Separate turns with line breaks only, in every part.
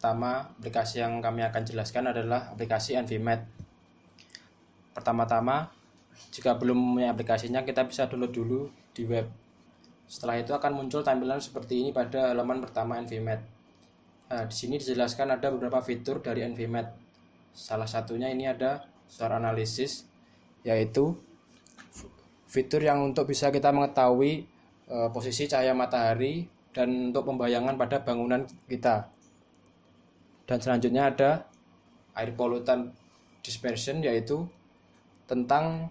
pertama aplikasi yang kami akan jelaskan adalah aplikasi Nvmate. Pertama-tama, jika belum punya aplikasinya, kita bisa download dulu di web. Setelah itu akan muncul tampilan seperti ini pada halaman pertama Nvmate. Nah, di sini dijelaskan ada beberapa fitur dari Nvmate. Salah satunya ini ada source analysis, yaitu fitur yang untuk bisa kita mengetahui posisi cahaya matahari dan untuk pembayangan pada bangunan kita. Dan selanjutnya ada air pollutant dispersion, yaitu tentang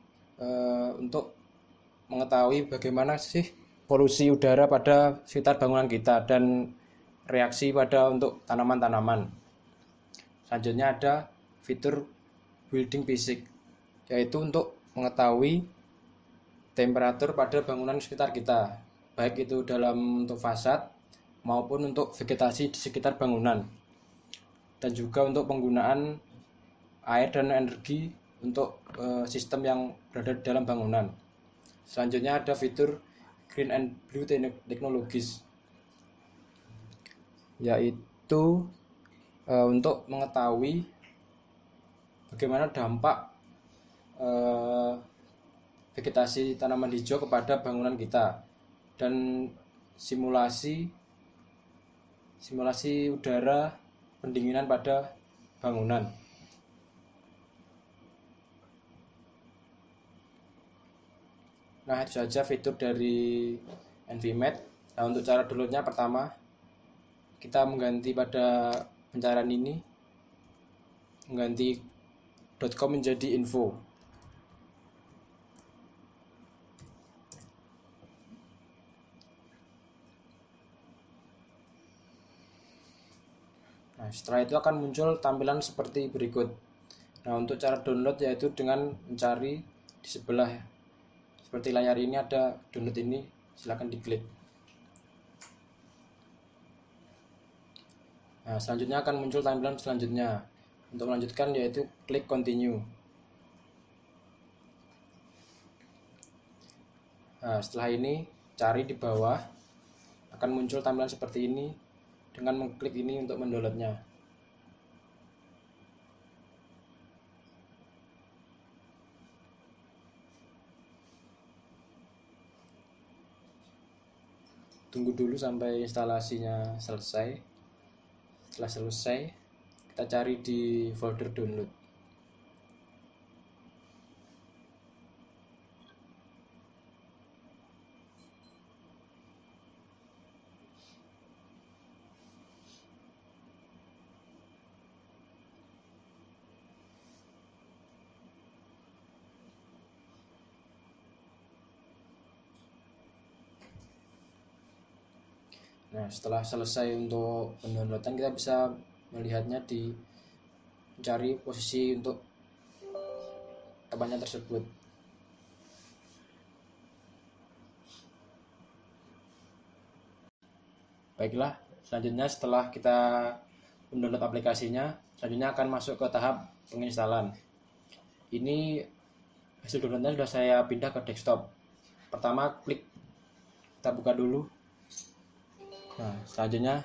untuk mengetahui bagaimana sih polusi udara pada sekitar bangunan kita dan reaksi pada untuk tanaman-tanaman. Selanjutnya ada fitur building physics, yaitu untuk mengetahui temperatur pada bangunan sekitar kita, baik itu dalam untuk fasad maupun untuk vegetasi di sekitar bangunan, dan juga untuk penggunaan air dan energi untuk sistem yang berada di dalam bangunan. Selanjutnya ada fitur green and blue technologies, yaitu untuk mengetahui bagaimana dampak vegetasi tanaman hijau kepada bangunan kita, dan simulasi udara pendinginan pada bangunan. Nah, itu saja fitur dari Nvmate. Nah, untuk cara downloadnya, pertama kita mengganti pada pencarian ini, mengganti .com menjadi info. Nah, setelah itu akan muncul tampilan seperti berikut. Nah, untuk cara download yaitu dengan mencari di sebelah seperti layar ini ada download ini, silahkan diklik. Nah, selanjutnya akan muncul tampilan selanjutnya. Untuk melanjutkan yaitu klik continue. Nah, setelah ini cari di bawah, akan muncul tampilan seperti ini dengan mengklik ini untuk mendownloadnya. Tunggu dulu sampai instalasinya selesai. Setelah selesai, kita cari di folder download. Nah, setelah selesai untuk pendownloadan, kita bisa melihatnya di mencari posisi untuk tempatnya tersebut. Baiklah, selanjutnya setelah kita mendownload aplikasinya, selanjutnya akan masuk ke tahap penginstalan. Ini hasil downloadnya sudah saya pindah ke desktop. Pertama, klik, kita buka dulu. Nah, selanjutnya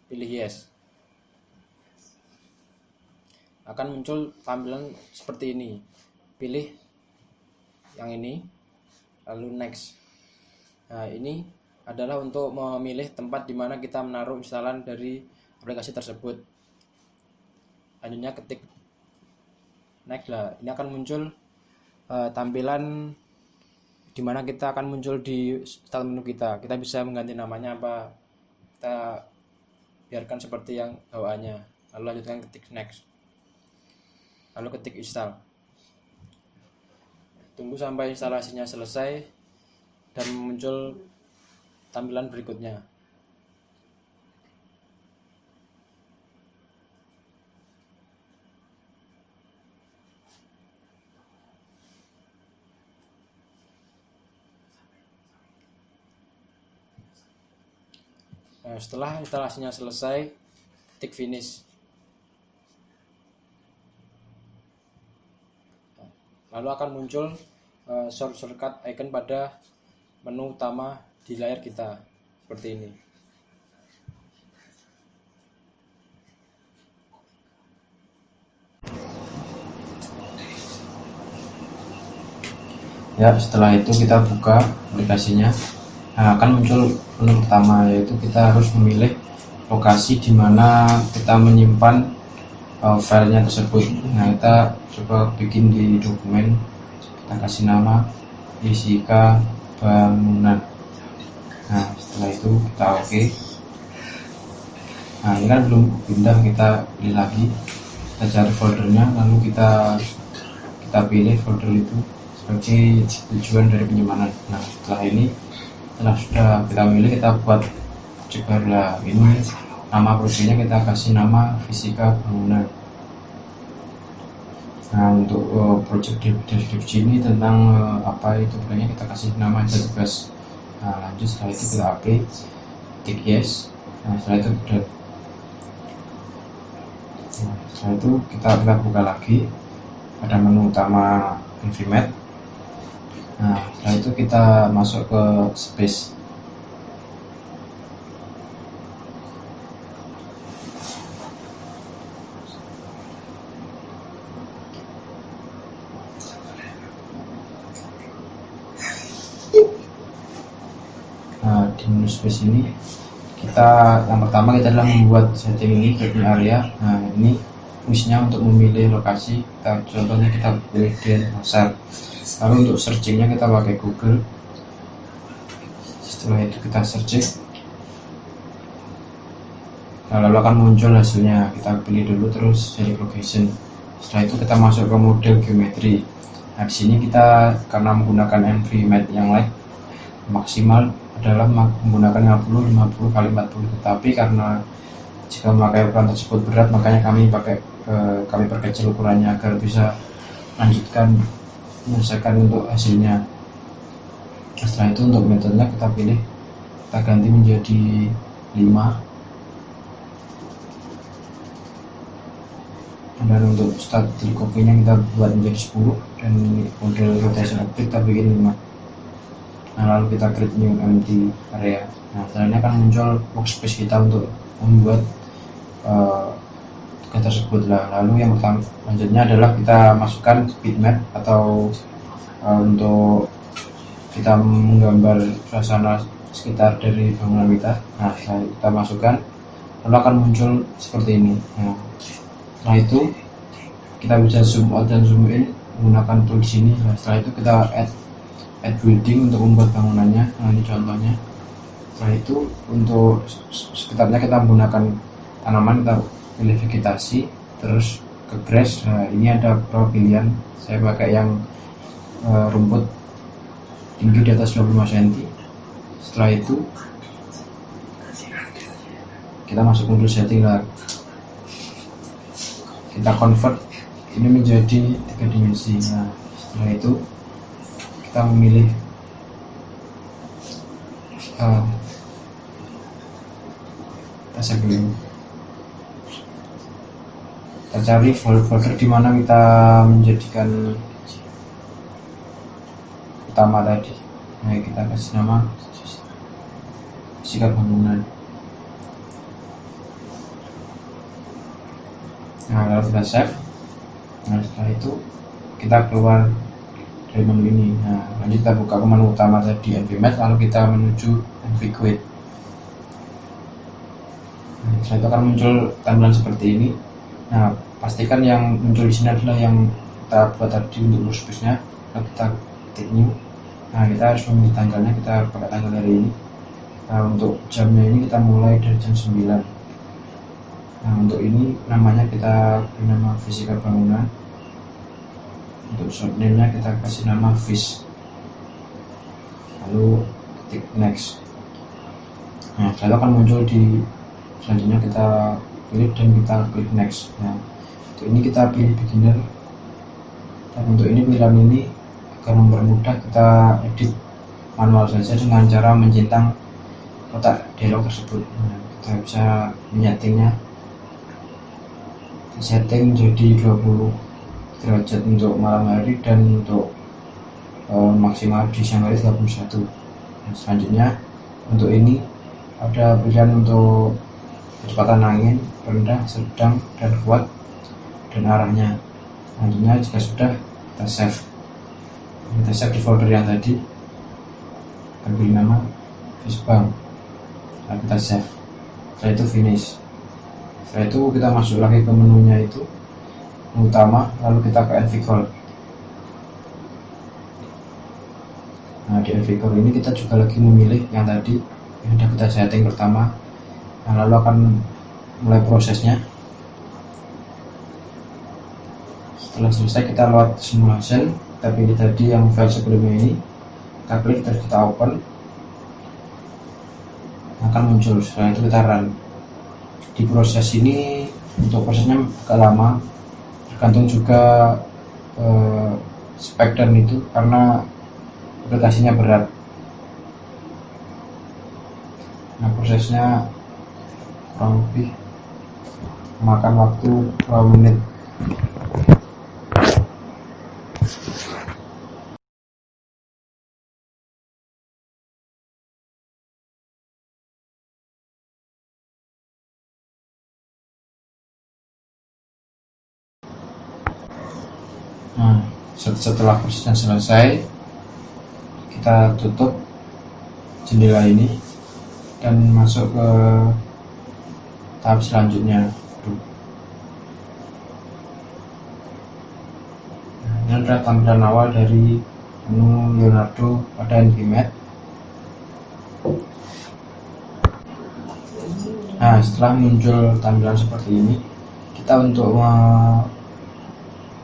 pilih yes. Akan muncul tampilan seperti ini. Pilih yang ini, lalu next. Nah, ini adalah untuk memilih tempat di mana kita menaruh instalan dari aplikasi tersebut. Selanjutnya ketik next lah. Ini akan muncul tampilan di mana kita akan muncul di start menu kita. Kita bisa mengganti namanya apa. Kita biarkan seperti yang bawaannya. Lalu lanjutkan ketik next. Lalu ketik install. Tunggu sampai instalasinya selesai dan muncul tampilan berikutnya. Nah, setelah instalasinya selesai, ketik finish. Lalu akan muncul shortcut icon pada menu utama di layar kita seperti ini. Ya, setelah itu kita buka aplikasinya. Nah, akan muncul menu pertama, yaitu kita harus memilih lokasi di mana kita menyimpan filenya tersebut. Nah, kita coba bikin di dokumen, kita kasih nama fisika bangunan. Nah, setelah itu kita oke. Nah, ini kan belum pindah, kita pilih lagi, kita cari foldernya, lalu kita pilih folder itu sebagai tujuan dari penyimpanan. Nah, setelah sudah kita pilih, kita buat project baru lah. Ini nama projectnya kita kasih nama fisika bangunan. Nah, untuk project deskripsi ini tentang apa itu proyeknya, kita kasih nama aja tugas. Nah, lanjut, setelah itu kita apply, tick yes. Nah, setelah itu udah. Nah, setelah itu kita buka lagi, ada menu utama Infimat. Nah, setelah itu kita masuk ke space. Nah, di menu space ini yang pertama kita adalah membuat setting ini building area. Nah, ini fungsinya untuk memilih lokasi. Contohnya kita pilih Denpasar. Lalu untuk searchingnya kita pakai Google. Setelah itu kita searching, nah, lalu akan muncul hasilnya. Kita pilih dulu, terus select location. Setelah itu kita masuk ke mode geometri. Nah, di sini kita karena menggunakan Nvmap yang light, maksimal adalah menggunakan 50 kali 40, tetapi karena jika memakai ukuran tersebut berat, makanya kami perkecil ukurannya agar bisa lanjutkan menyelesaikan untuk hasilnya. Setelah itu untuk metodenya kita pilih, kita ganti menjadi 5, dan untuk start kopinya kita buat menjadi 10, dan model rotation object kita bikin 5. Nah, lalu kita create new empty area. Nah, selanjutnya akan muncul workspace kita untuk membuat tugas tersebut lah. Lalu yang selanjutnya adalah kita masukkan bitmap atau untuk kita menggambar suasana sekitar dari bangunan kita. Nah, kita masukkan, lalu akan muncul seperti ini. Nah, setelah itu kita bisa zoom out dan zoom in menggunakan tool di sini. Nah, setelah itu kita add building untuk membuat bangunannya. Nah, ini contohnya. Setelah itu untuk sekitarnya kita menggunakan tanaman, kita pilih vegetasi, terus ke grass. Nah, ini ada beberapa pilihan, saya pakai yang rumput tinggi di atas 25 cm. Setelah itu kita masuk modul setting lah, kita convert ini menjadi 3 dimensi. Nah, setelah itu kita memilih kita save dulu, kita cari folder di mana kita menjadikan utama tadi. Nah, kita kasih nama fisika bangunan. Nah, lalu kita save. Nah, setelah itu kita keluar dari menu ini. Nah, lanjut kita buka ke menu utama tadi Nvmap, lalu kita menuju Nvquit. Nah, setelah itu akan muncul tampilan seperti ini. Nah, pastikan yang muncul di sini adalah yang kita buat tadi untuk workspace-nya. Lalu kita ketik new. Nah, kita harus memilih tanggalnya, kita pakai tanggal hari ini. Nah, untuk jamnya ini kita mulai dari jam 9. Nah, untuk ini namanya kita beri nama fisika bangunan. Untuk shortname-nya kita kasih nama fish, lalu ketik next. Nah, setelah akan muncul di selanjutnya, kita pilih dan kita klik next. Nah, untuk ini kita pilih beginner, dan untuk ini pilihan ini agar mempermudah kita edit manual saja dengan cara mencentang kotak dialog tersebut. Nah, kita bisa menyetingnya, setting jadi 20 derajat untuk malam hari, dan untuk maksimal di siang hari 31. Nah, selanjutnya untuk ini ada pilihan untuk kecepatan angin, rendah, sedang, dan kuat, dan arahnya. Selanjutnya jika sudah, kita save. Kita save di folder yang tadi, kita beri nama Fishbang, lalu kita save. Setelah itu finish. Setelah itu kita masuk lagi ke menunya itu, menu utama, lalu kita ke nvcall. Nah, di nvcall ini kita juga lagi memilih yang tadi yang sudah kita setting pertama. Nah, lalu akan mulai prosesnya. Setelah selesai kita load simulation, kita pilih tadi yang file sebelumnya ini, kita klik terus kita open, akan muncul. Setelah itu kita run. Di proses ini untuk prosesnya agak lama, tergantung juga spek dan itu karena aplikasinya berat. Nah, prosesnya kurang lebih memakan waktu 2 menit. Nah, setelah prosesnya selesai, kita tutup jendela ini dan masuk ke tahap selanjutnya. Nah, ini adalah tampilan awal dari menu Leonardo pada nvMath. Nah, setelah muncul tampilan seperti ini, kita untuk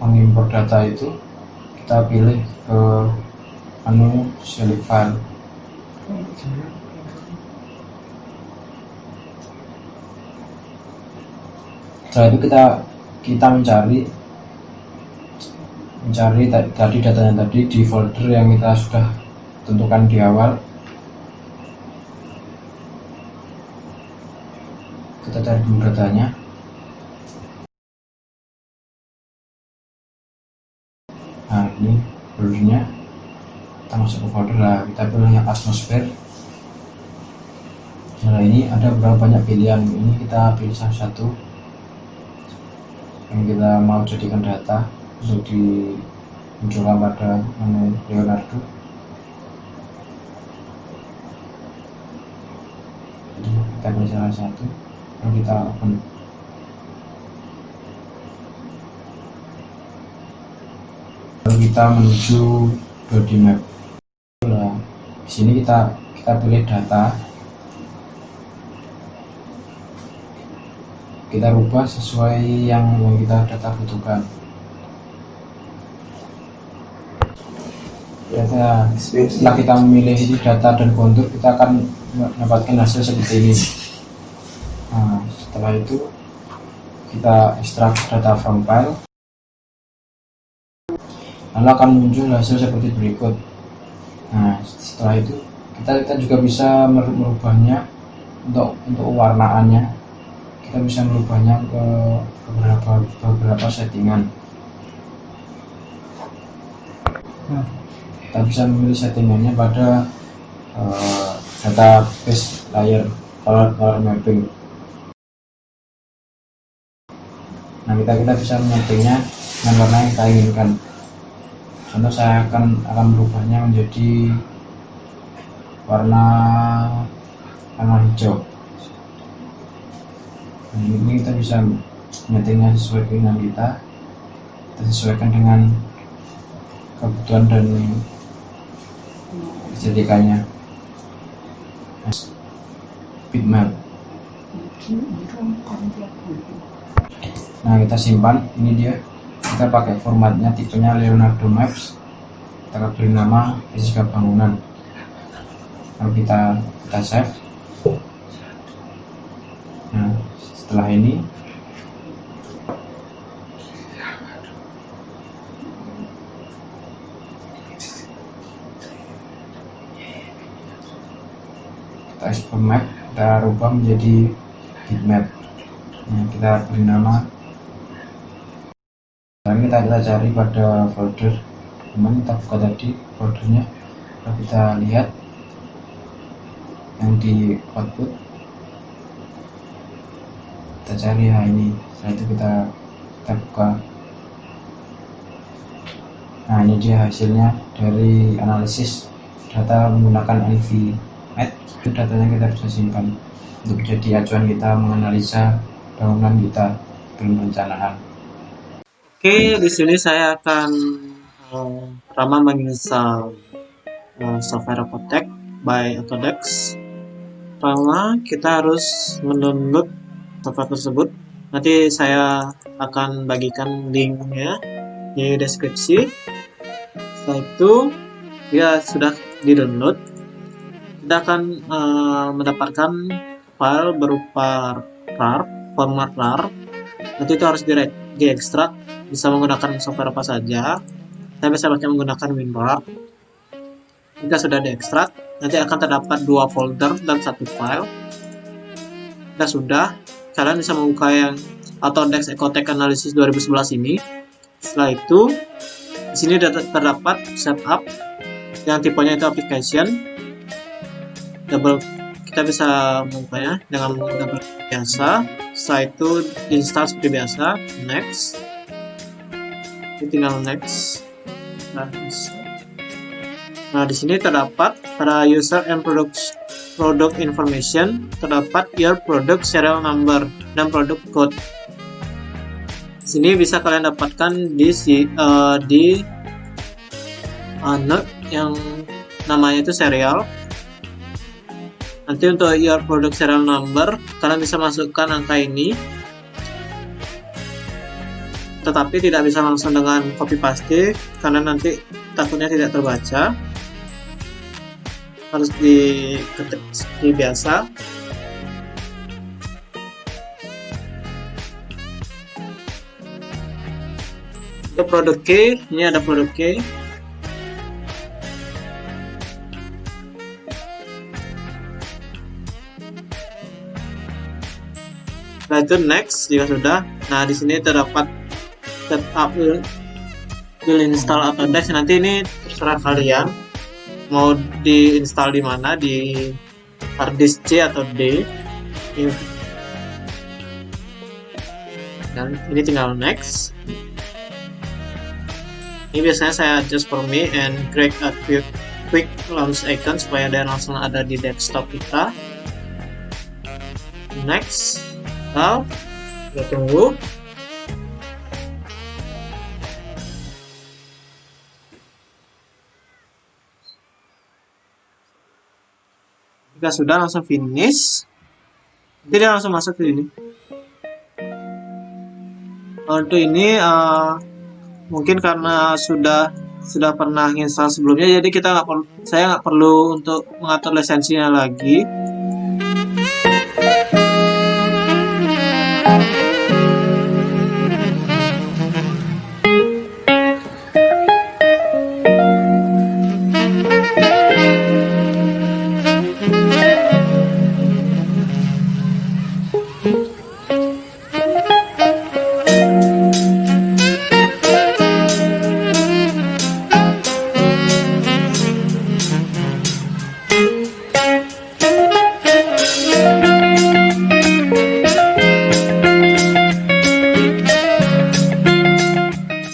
mengimpor data itu kita pilih ke menu select file. Setelah itu kita mencari tadi datanya tadi di folder yang kita sudah tentukan di awal. Kita cari dulu datanya. Nah, ini foldernya, kita masuk ke folder lah, kita pilih yang atmosfer. Nah, ini ada berapa banyak pilihan, ini kita pilih satu-satu yang kita mau jadikan data untuk dimunculkan pada menu Leonardo. Jadi kita pilih salah satu, lalu kita open. Lalu kita menuju 2D map. Nah, di sini kita pilih data, kita rubah sesuai yang kita data butuhkan. Setelah kita memilih ini data dan kontur, kita akan mendapatkan hasil seperti ini. Nah, setelah itu kita ekstrak data from file, lalu akan muncul hasil seperti berikut. Nah, setelah itu kita juga bisa merubahnya untuk warnaannya. Kita bisa merubahnya ke beberapa settingan. Nah, kita bisa memilih settingannya pada database layer color mapping. Nah, kita bisa menyetingnya dengan warna yang kita inginkan. Contoh, saya akan merubahnya menjadi warna hijau. Nah, ini kita bisa menyetingnya sesuai dengan kita sesuaikan dengan kebutuhan dan estetikanya. Bitmap. Nah, kita simpan, ini dia. Kita pakai formatnya, tipenya Leonardo Maps. Kita beri nama fisika bangunan. Lalu kita save. Nah, setelah ini kita export map, kita rubah menjadi bitmap. Nah, kita beri nama. Sekarang kita cari pada folder mana kita buka tadi foldernya, lalu kita lihat yang di output, kita cari ini. Setelah itu kita buka. Nah, ini dia hasilnya dari analisis data menggunakan NVMe. Datanya kita bisa simpan untuk jadi acuan kita menganalisa bangunan kita belum perencanaan.
Oke, di sini saya akan pertama menginstal software Ecotech by Autodesk. Pertama, kita harus mendownload software tersebut. Nanti saya akan bagikan linknya di deskripsi. Setelah itu, ya sudah di-download, kita akan mendapatkan file berupa RAR, format RAR. Nanti itu harus diekstrak, bisa menggunakan software apa saja. Saya bisa pakai menggunakan WinRAR. Jika sudah diekstrak, nanti akan terdapat 2 folder dan 1 file. Jika sudah, kalian bisa membuka yang Autodesk Ecotech Analysis 2011 ini. Setelah itu, di sini terdapat setup yang tipenya itu application. Kita bisa membukanya dengan double biasa. Setelah itu install seperti biasa. Next. Ini tinggal next. Nah, di sini terdapat pada user and product information, terdapat your product serial number dan product code. Sini bisa kalian dapatkan di note yang namanya itu serial. Nanti untuk your product serial number kalian bisa masukkan angka ini, tetapi tidak bisa langsung dengan copy paste karena nanti takutnya tidak terbaca. Harus diketik seperti biasa. Untuk produk key, ini ada produk key. Setelah itu next jika sudah. Nah, di sini terdapat setup will install Autodesk. Nanti ini terserah kalian mau diinstal di mana, di hard disk C atau D. Dan ini tinggal next. Ini biasanya saya adjust for me and create a quick launch icon supaya dia langsung ada di desktop kita. Next. Now, kita tunggu. Jika sudah, langsung finish. Jadi dia langsung masuk ke sini. Untuk ini mungkin karena sudah pernah install sebelumnya, jadi saya nggak perlu untuk mengatur lisensinya lagi.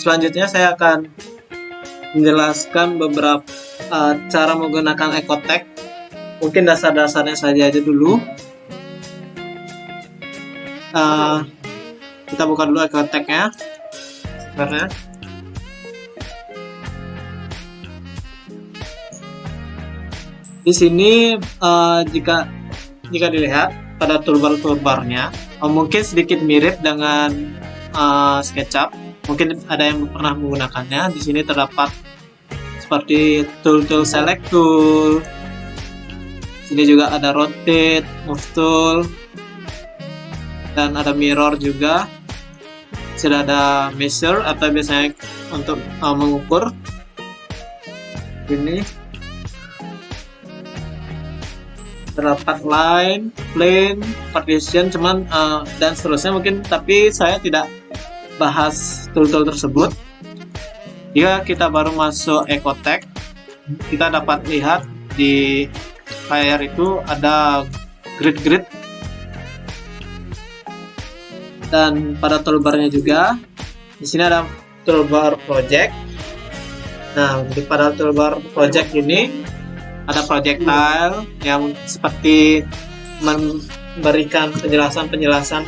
Selanjutnya saya akan menjelaskan beberapa cara menggunakan Ecotech. Mungkin dasar-dasarnya saja aja dulu. Kita buka dulu Ecotech-nya. Sebenarnya. Di sini jika dilihat pada toolbar-toolbarnya, mungkin sedikit mirip dengan SketchUp. Mungkin ada yang pernah menggunakannya. Di sini terdapat seperti tool select tool. Sini juga ada rotate, move tool, dan ada mirror juga. Sudah ada measure atau biasanya untuk mengukur. Ini terdapat line, plane, partition, cuman dan seterusnya mungkin, tapi saya tidak bahas tool-tool tersebut. Jika kita baru masuk Ecotech, kita dapat lihat di layar itu ada grid dan pada toolbarnya juga di sini ada toolbar project. Nah, pada toolbar project ini ada projectile yang seperti memberikan penjelasan-penjelasan.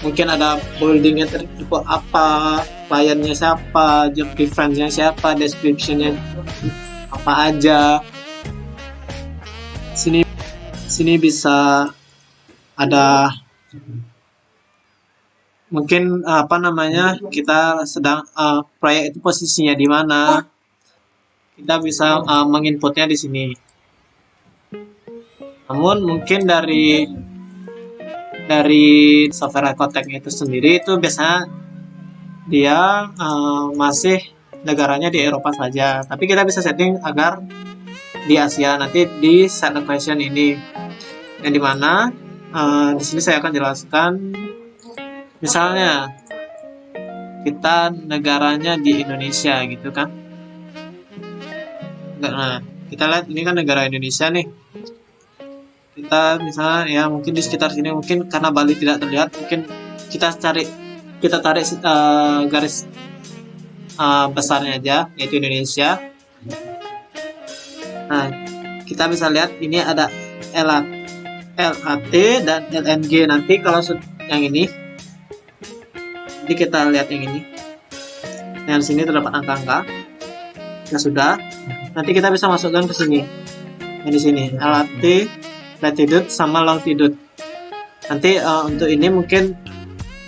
Mungkin ada buildingnya tipe apa, kliennya siapa, job reference-nya siapa, description-nya apa aja. Sini bisa ada mungkin kita sedang proyek itu posisinya di mana. Kita bisa menginputnya di sini. Namun mungkin dari software Ecotech itu sendiri itu biasanya dia masih negaranya di Eropa saja. Tapi kita bisa setting agar di Asia, nanti di set location ini. Yang dimana di sini saya akan jelaskan, misalnya kita negaranya di Indonesia gitu kan. Nah, kita lihat ini kan negara Indonesia nih. Kita misalnya ya mungkin di sekitar sini, mungkin karena Bali tidak terlihat, mungkin kita tarik garis besarnya aja, yaitu Indonesia. Nah, kita bisa lihat ini ada LAT dan LNG. Nanti kalau yang ini, jadi kita lihat yang ini. Yang sini terdapat angka-angka. Ya sudah. Nanti kita bisa masukkan ke sini. Yang di sini LAT, latitude sama longitude. Nanti untuk ini mungkin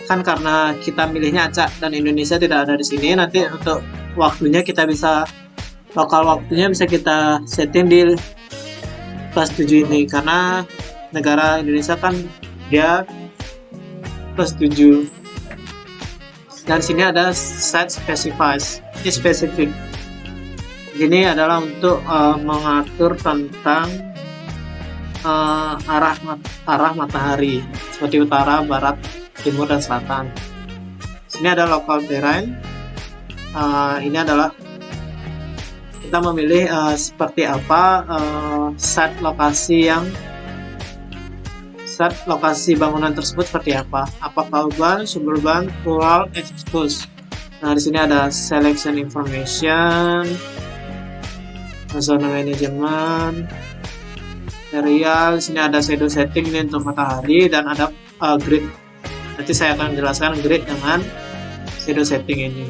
kan karena kita milihnya acak dan Indonesia tidak ada di sini, nanti untuk waktunya kita bisa lokal waktunya bisa kita setting di +7 ini, karena negara Indonesia kan dia +7. Dan sini ada set specific. Ini adalah untuk mengatur tentang arah matahari seperti utara, barat, timur, dan selatan. Sini ada local terrain. Ini adalah kita memilih seperti apa set lokasi bangunan tersebut seperti apa. Apakah urban, suburban, rural, exposed. Nah, di sini ada selection information, zona management, serial. Di sini ada shadow setting ini untuk matahari, dan ada grid. Nanti saya akan jelaskan grid dengan shadow setting ini.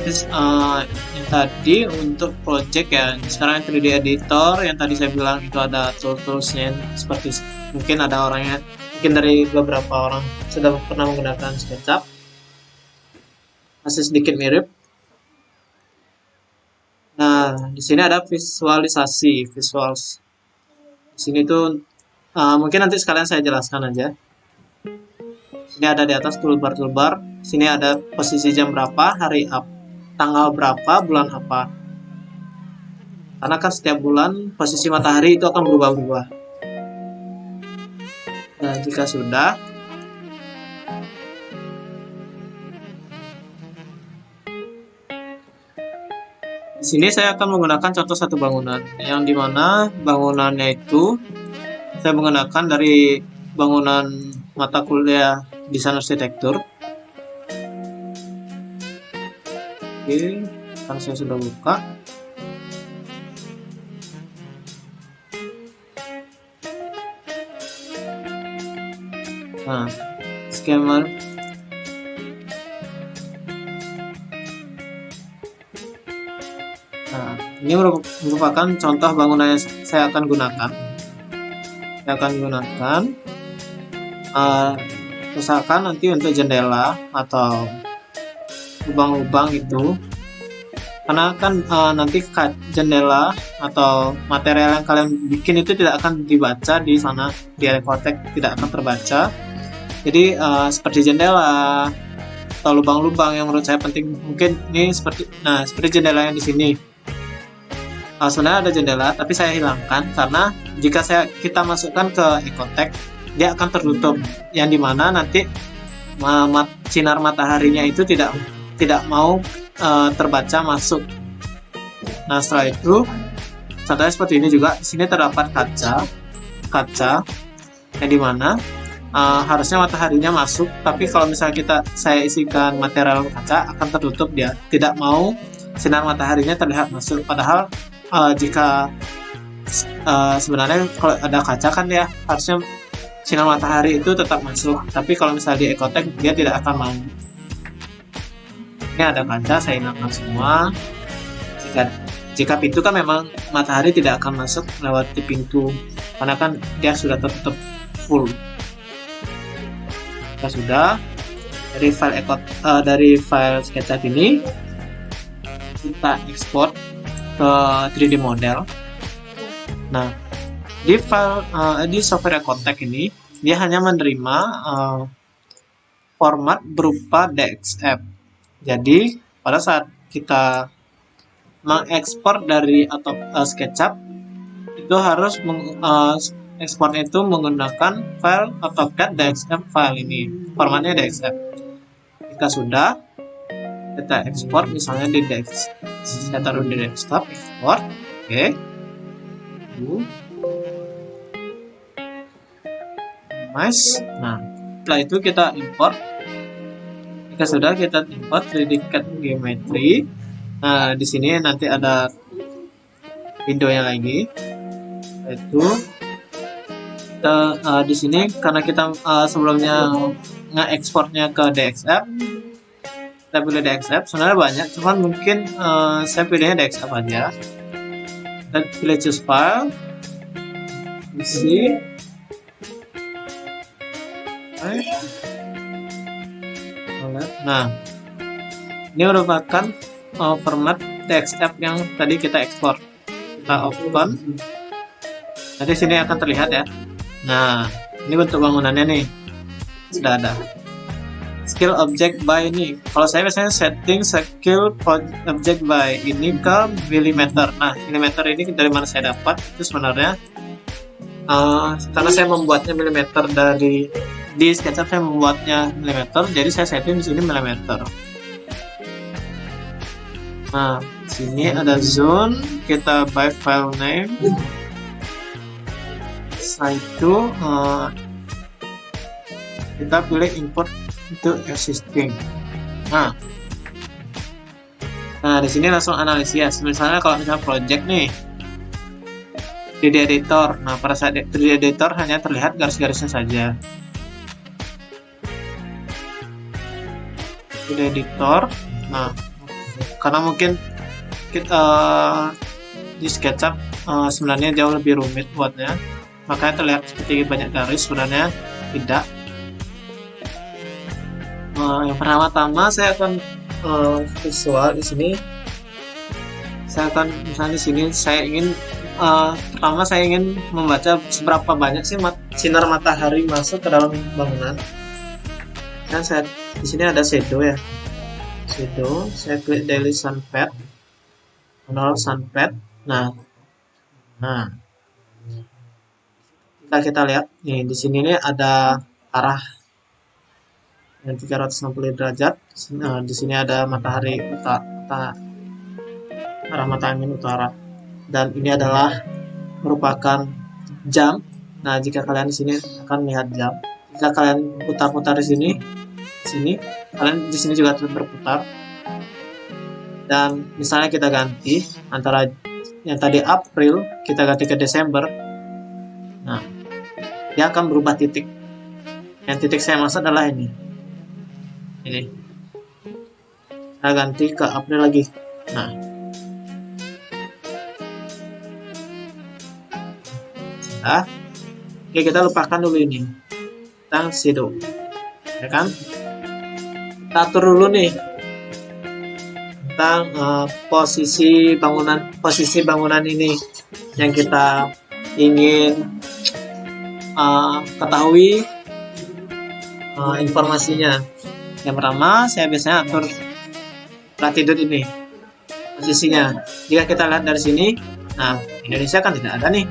Yang tadi untuk project ya. Sekarang 3D editor yang tadi saya bilang itu ada toolsnya, seperti mungkin ada orangnya, mungkin dari beberapa orang sudah pernah menggunakan SketchUp, masih sedikit mirip. Nah, di sini ada visualisasi, visuals. Di sini tuh mungkin nanti sekalian saya jelaskan aja. Ini ada di atas toolbar. Sini ada posisi jam berapa, hari apa, tanggal berapa, bulan apa. Karena kan setiap bulan posisi matahari itu akan berubah-ubah. Nah, jika sudah, di sini saya akan menggunakan contoh satu bangunan, yang dimana bangunannya itu saya menggunakan dari bangunan mata kuliah desain arsitektur. Oke, kan saya sudah buka. Nah, skema. Nah, ini merupakan contoh bangunan yang saya akan gunakan. Usahakan nanti untuk jendela atau lubang-lubang itu, karena kan nanti jendela atau material yang kalian bikin itu tidak akan dibaca di sana, di Ecotech tidak akan terbaca. Jadi seperti jendela atau lubang-lubang yang menurut saya penting, mungkin ini seperti jendela yang di sini. Sebenarnya ada jendela tapi saya hilangkan, karena jika kita masukkan ke Ecotech dia akan tertutup, yang dimana nanti sinar mataharinya itu tidak mau terbaca masuk. Nah, setelah itu contohnya seperti ini juga. Di sini terdapat kaca yang dimana harusnya mataharinya masuk, tapi kalau misalnya saya isikan material kaca akan tertutup, dia tidak mau sinar mataharinya terlihat masuk. Padahal jika sebenarnya kalau ada kaca kan ya harusnya sinar matahari itu tetap masuk, tapi kalau misalnya di Ecotech dia tidak akan mau. Ini ada kaca, saya hilangkan semua. Jika pintu kan memang matahari tidak akan masuk lewat pintu karena kan dia sudah tertutup full. Kita sudah dari file SketchUp ini kita ekspor ke 3D model. Nah, di software Ecotech ini dia hanya menerima format berupa DXF. Jadi pada saat kita mengekspor dari SketchUp itu harus ekspornya itu menggunakan file AutoCAD DXF file ini, formatnya DXF. Jika sudah, kita ekspor misalnya di saya taruh di desktop, ekspor, oke. Nice. Nah, setelah itu kita import. Jika sudah, kita import 3D CAD Geometry. Nah, di sini nanti ada windownya lagi, yaitu di sini karena kita sebelumnya nge-ekspornya ke DXF, kita pilih DXF. Sebenarnya banyak, cuman mungkin saya pilihnya DXF aja. Kita pilih choose file, isi. Nah, ini merupakan format DXF yang tadi kita ekspor. Kita open. Nanti sini akan terlihat ya. Nah, ini bentuk bangunannya nih. Sudah ada. Scale object by ini. Kalau saya biasanya setting scale object by ini ke milimeter. Nah, milimeter ini dari mana saya dapat? Itu sebenarnya karena saya membuatnya milimeter di SketchUp saya membuatnya milimeter, jadi saya setting di sini milimeter. Nah, di sini ada zone, kita by file name. Setelah itu kita pilih import into existing. Nah, di sini langsung analisis. Misalnya kalau misalnya project nih, 3D editor. Nah, pada saat 3D editor hanya terlihat garis-garisnya saja. 3D editor. Nah, karena mungkin kita di SketchUp sebenarnya jauh lebih rumit buatnya, makanya terlihat seperti banyak garis. Sebenarnya tidak. Yang pertama-tama saya akan visual di sini. Saya akan misalnya di sini saya ingin pertama saya ingin membaca seberapa banyak sih sinar matahari masuk ke dalam bangunan. Dan saya di sini ada shadow ya. Shadow, saya klik daily sun pad, menolak sun pad. Nah, kita lihat nih di sini nih ada arah yang 360 derajat. Di sini ada matahari arah mata angin utara, dan ini adalah merupakan jam. Nah, jika kalian di sini akan melihat jam. Jika kalian putar-putar di sini, kalian di sini juga berputar. Dan misalnya kita ganti antara yang tadi April, kita ganti ke Desember. Nah, dia akan berubah titik. Yang titik saya maksud adalah ini. Saya ganti ke April lagi. Nah, oke, kita lupakan dulu ini tentang shadow, ya kan? Kita atur dulu nih tentang posisi bangunan ini yang kita ingin ketahui informasinya. Yang pertama, saya biasanya atur latitude ini posisinya. Jika kita lihat dari sini, nah Indonesia kan tidak ada nih,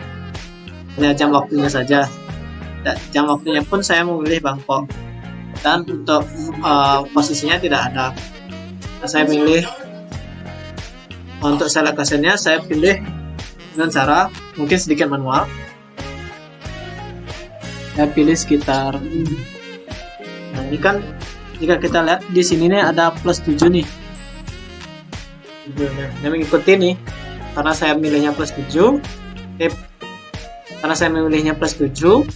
hanya jam waktunya saja. Jam waktunya pun saya memilih Bangkok, dan untuk posisinya tidak ada. Nah, saya pilih untuk location-nya, saya pilih dengan cara mungkin sedikit manual. Saya pilih sekitar. Nah, ini kan jika kita lihat di sini nih ada plus 7 nih. Nah, mengikuti nih. Karena saya milihnya plus 7. Karena saya memilihnya plus 7,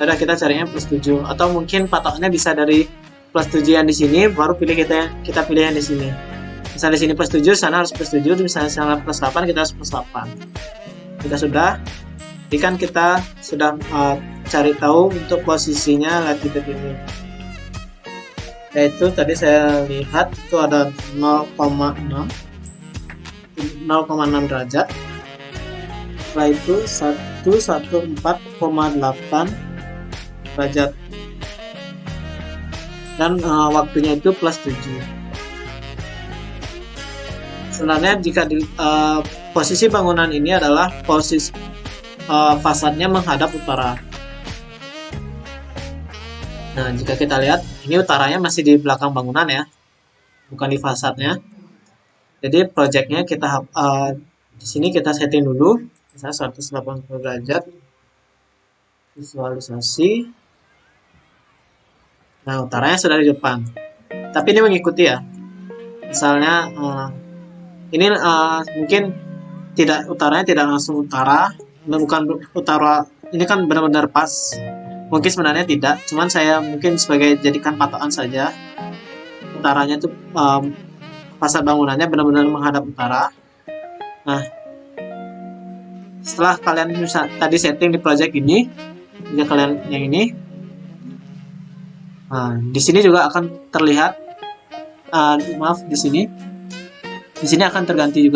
udah kita carinya plus 7. Atau mungkin patokannya bisa dari plus 7 yang di sini, baru kita pilih yang di sini. Misalnya di sini plus 7, sana harus plus 7, misalnya sana plus 8, kita harus plus 8. Kita sudah, ini kan kita sudah cari tahu untuk posisinya latitude ini. Yaitu tadi saya lihat itu ada 0,6 derajat. Setelah itu 114,8 derajat. Dan waktunya itu plus 7. Sebenarnya jika posisi bangunan ini adalah posisi fasadnya menghadap utara. Nah, jika kita lihat, ini utaranya masih di belakang bangunan ya, bukan di fasadnya. Jadi projectnya kita di sini kita setting dulu, misalnya 180 derajat, visualisasi. Nah, utaranya sudah di depan. Tapi ini mengikuti ya. Misalnya ini mungkin utaranya tidak langsung utara, bukan utara. Ini kan benar-benar pas. Mungkin sebenarnya tidak, cuman saya mungkin sebagai jadikan patokan saja. Utaranya itu fasad bangunannya benar-benar menghadap utara. Nah, setelah kalian tadi setting di project ini, jika kalian yang ini, nah di sini juga akan terlihat, maaf di sini akan terganti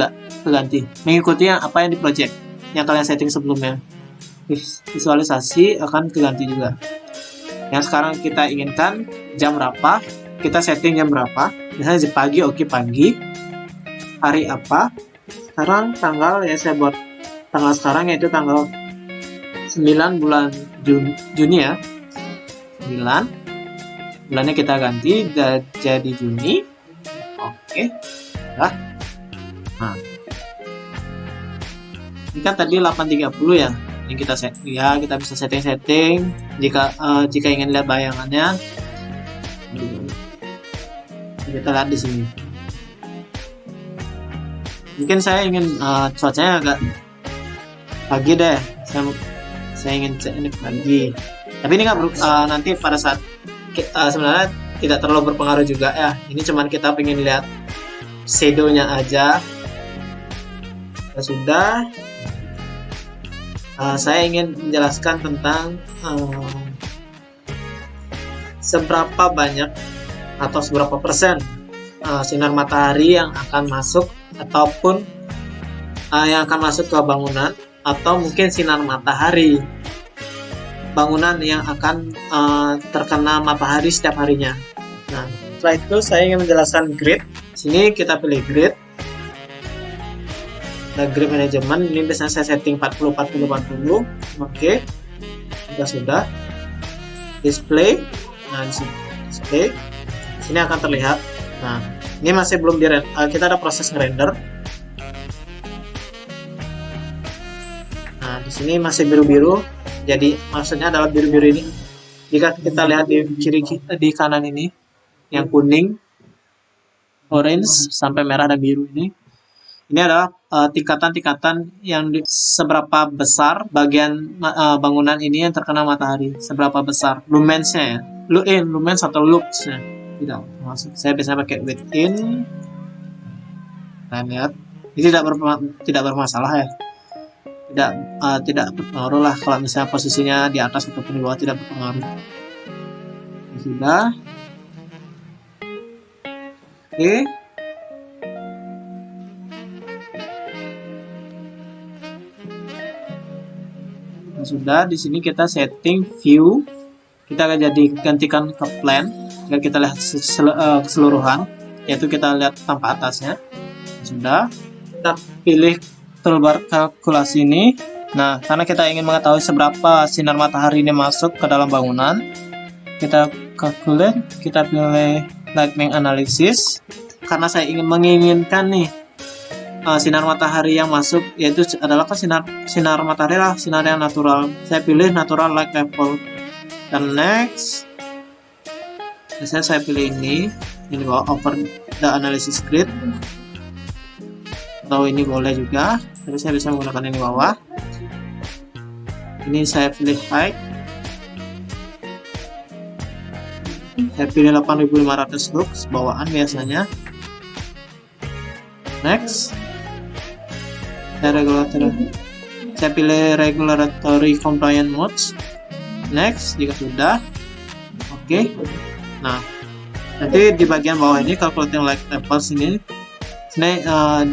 mengikuti apa yang di project yang kalian setting sebelumnya. Visualisasi akan terganti juga. Yang sekarang kita inginkan jam berapa, kita setting jam berapa. Misalnya pagi, oke pagi. Hari apa? Sekarang tanggal ya, saya buat tanggal sekarang yaitu tanggal 9 bulan Juni ya. 9. Bulannya kita ganti jadi Juni. Oke. Nah. Ini kan tadi 8.30 ya. Ini kita kita bisa setting jika ingin lihat bayangannya. Kita lihat di sini. Mungkin saya ingin cuacanya agak pagi deh. Saya ingin ini pagi. Tapi ini nggak nanti pada saat sebenarnya tidak terlalu berpengaruh juga ya. Ini cuman kita pengen lihat shadow-nya aja. Sudah. Saya ingin menjelaskan tentang seberapa banyak atau seberapa persen sinar matahari yang akan masuk ataupun yang akan masuk ke bangunan, atau mungkin sinar matahari bangunan yang akan terkena matahari setiap harinya. Nah, setelah itu saya ingin menjelaskan grid. Sini kita pilih grid. Nah, grid management ini biasanya saya setting 40-40-40. Oke. Sudah. Display. Nah, display. Sini akan terlihat. Nah, ini masih belum kita ada proses render. Nah, di sini masih biru-biru. Jadi maksudnya adalah biru-biru ini. Jika kita lihat di kanan ini, yang kuning, orange sampai merah dan biru ini adalah tingkatan-tingkatan yang seberapa besar bagian bangunan ini yang terkena matahari, seberapa besar lumensnya ya, lumens atau luxnya. Tidak, maksud saya biasanya pakai within. Nah, lihat ini tidak bermasalah ya, tidak berpengaruh lah kalau misalnya posisinya di atas ataupun di bawah, tidak berpengaruh. Sudah. Oke. Sudah, di sini kita setting view, kita akan gantikan ke plan. Jika kita lihat keseluruhan, yaitu kita lihat tanpa atasnya. Sudah, kita pilih toolbar kalkulasi ini. Nah, karena kita ingin mengetahui seberapa sinar matahari ini masuk ke dalam bangunan, kita calculate, kita pilih lightning analysis. Karena saya menginginkan nih sinar matahari yang masuk, yaitu adalah kan sinar matahari lah, sinar yang natural. Saya pilih natural light level. Dan next, biasanya saya pilih ini bawah over the analysis grid, atau ini boleh juga, tapi saya bisa menggunakan ini bawah. Ini saya pilih height, saya pilih 8500 lux bawaan biasanya. Next, saya pilih regulatory compliant modes. Next, jika sudah, oke. Nah, nanti di bagian bawah ini calculating light levels ini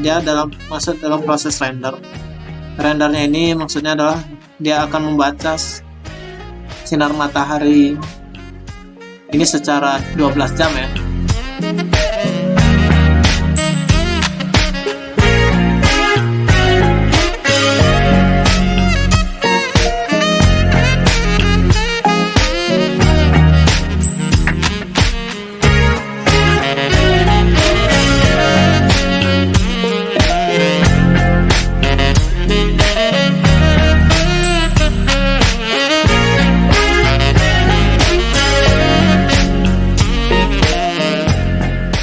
dia masuk dalam proses render. Rendernya ini maksudnya adalah dia akan membaca sinar matahari ini secara 12 jam ya.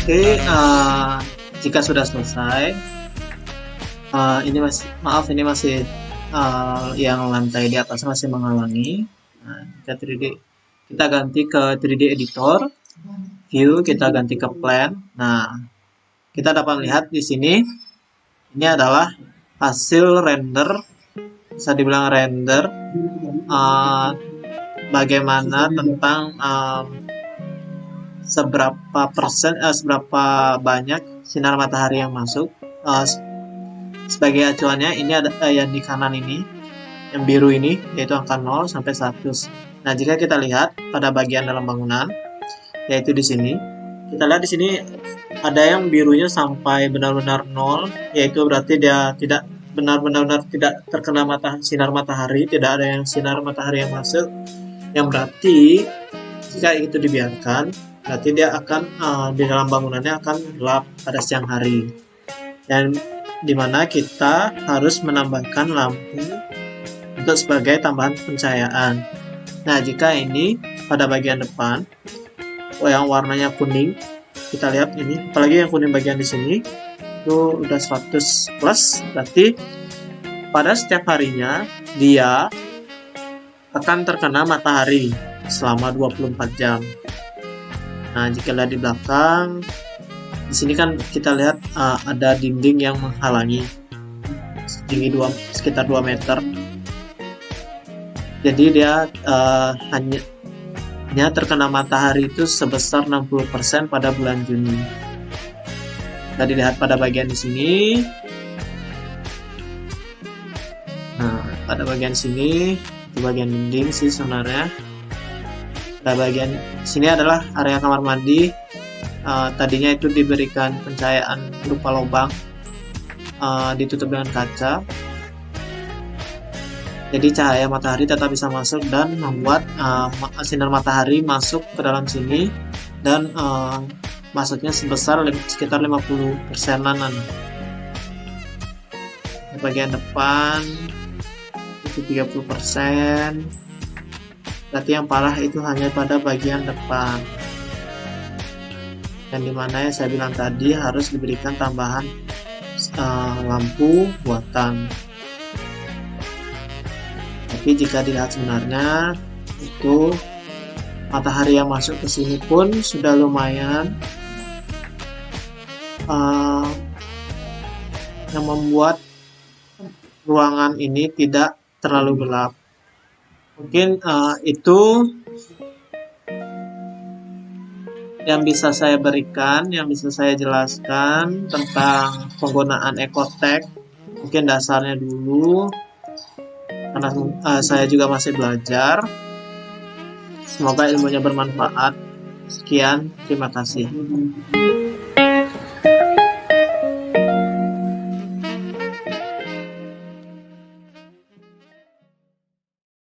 Oke, jika sudah selesai, ini masih yang lantai di atas masih menghalangi. Nah, kita ganti ke 3D editor, view kita ganti ke plan. Nah, kita dapat melihat di sini ini adalah hasil render, bisa dibilang render bagaimana tentang seberapa banyak sinar matahari yang masuk. Sebagai acuannya ini ada yang di kanan ini, yang biru ini, yaitu angka 0 sampai 100. Nah, jika kita lihat pada bagian dalam bangunan, yaitu di sini, kita lihat di sini ada yang birunya sampai benar-benar 0, yaitu berarti dia tidak benar-benar tidak terkena sinar matahari, tidak ada yang sinar matahari yang masuk, yang berarti jika itu dibiarkan, berarti dia akan di dalam bangunannya akan gelap pada siang hari, dan dimana kita harus menambahkan lampu untuk sebagai tambahan pencahayaan. Nah, jika ini pada bagian depan yang warnanya kuning, kita lihat ini, apalagi yang kuning bagian di sini itu udah 100 plus, berarti pada setiap harinya dia akan terkena matahari selama 24 jam. Nah, jika lihat di belakang, di sini kan kita lihat ada dinding yang menghalangi setinggi sekitar 2 meter. Jadi dia hanya terkena matahari itu sebesar 60% pada bulan Juni. Nah, dilihat pada bagian di sini. Nah, pada bagian sini itu bagian dinding sih sebenarnya. Bagian sini adalah area kamar mandi. Tadinya itu diberikan pencahayaan berupa lubang, ditutup dengan kaca, jadi cahaya matahari tetap bisa masuk dan membuat sinar matahari masuk ke dalam sini, dan masuknya sebesar sekitar 50%-an. Bagian depan itu 30%. Berarti yang parah itu hanya pada bagian depan, dan dimana yang saya bilang tadi harus diberikan tambahan lampu buatan. Tapi jika dilihat sebenarnya itu matahari yang masuk ke sini pun sudah lumayan yang membuat ruangan ini tidak terlalu gelap. Mungkin itu yang bisa saya berikan, yang bisa saya jelaskan tentang penggunaan Ecotech. Mungkin dasarnya dulu, karena saya juga masih belajar. Semoga ilmunya bermanfaat. Sekian, terima kasih.